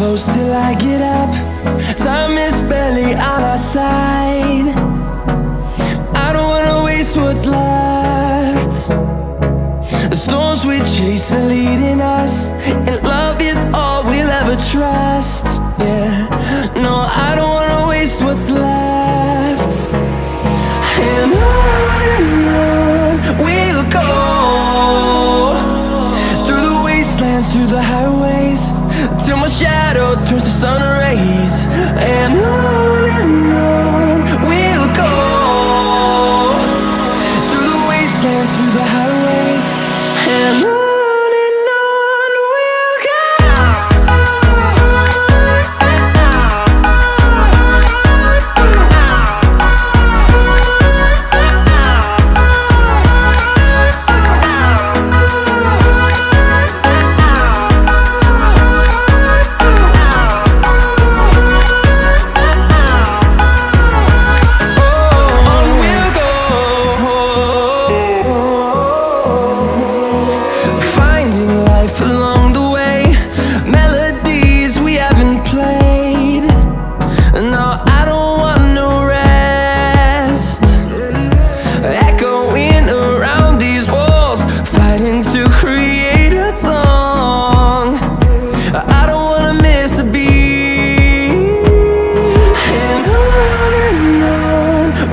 close till I get up. Time is barely on our side. I don't wanna waste what's left. The storms we chase are leading us, and love is all we'll ever trust. Yeah, no, I don't wanna waste what's left. And on we'll go, through the wastelands, through the highways, till my shadow turns to sun rays. And on we'll go, through the wastelands, through the highways, and on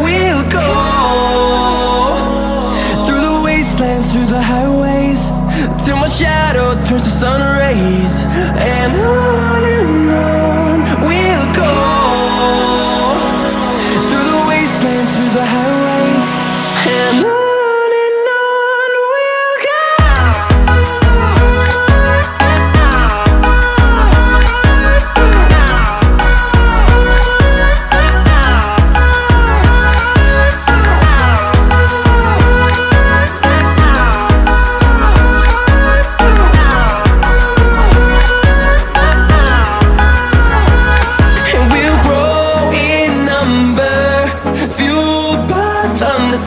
we'll go. Through the highways, till my shadow turns to sun rays. And on we'll go, through the wastelands, through the highways, and on we'll go.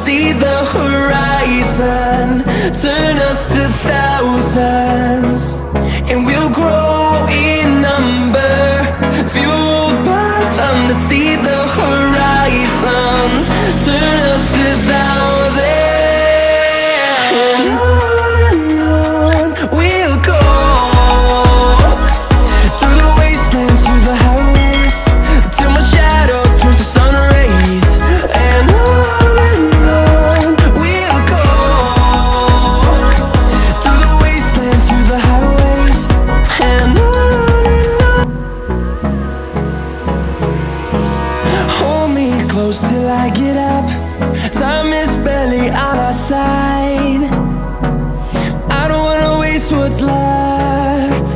See the horizon, turn us to thousands, and we'll grow in number, fueled by them. To see the horizon, turn us to thousands, and on we'll go, through the wastelands, through the highways, till my shadow turns to sun rays. And close till I get up. Time is barely on our side. I don't wanna waste what's left.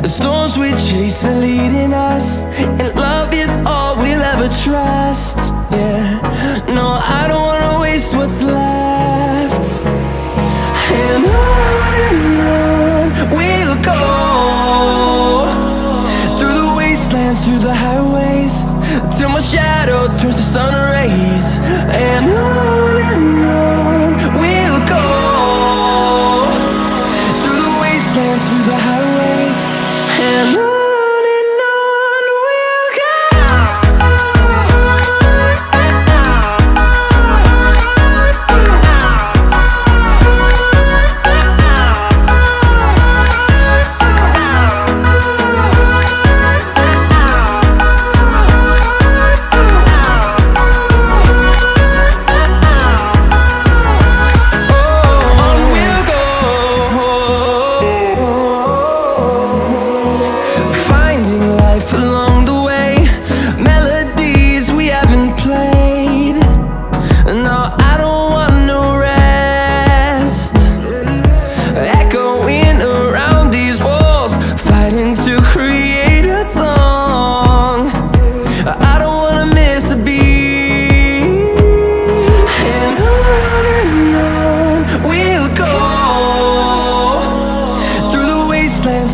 The storms we chase are leading us, and love is all we'll ever trust. Yeah, no, I don't wanna waste what's left. And on we'll go, through the wastelands, through the highways, till my shadow turns to sun rays. And on we'll go, through the wastelands, through the highways, and on.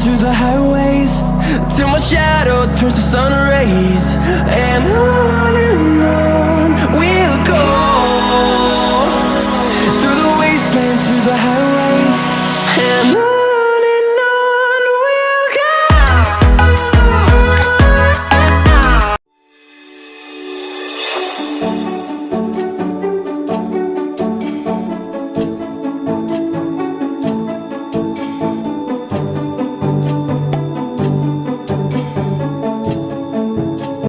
Through the highways, till my shadow turns to sun rays. And on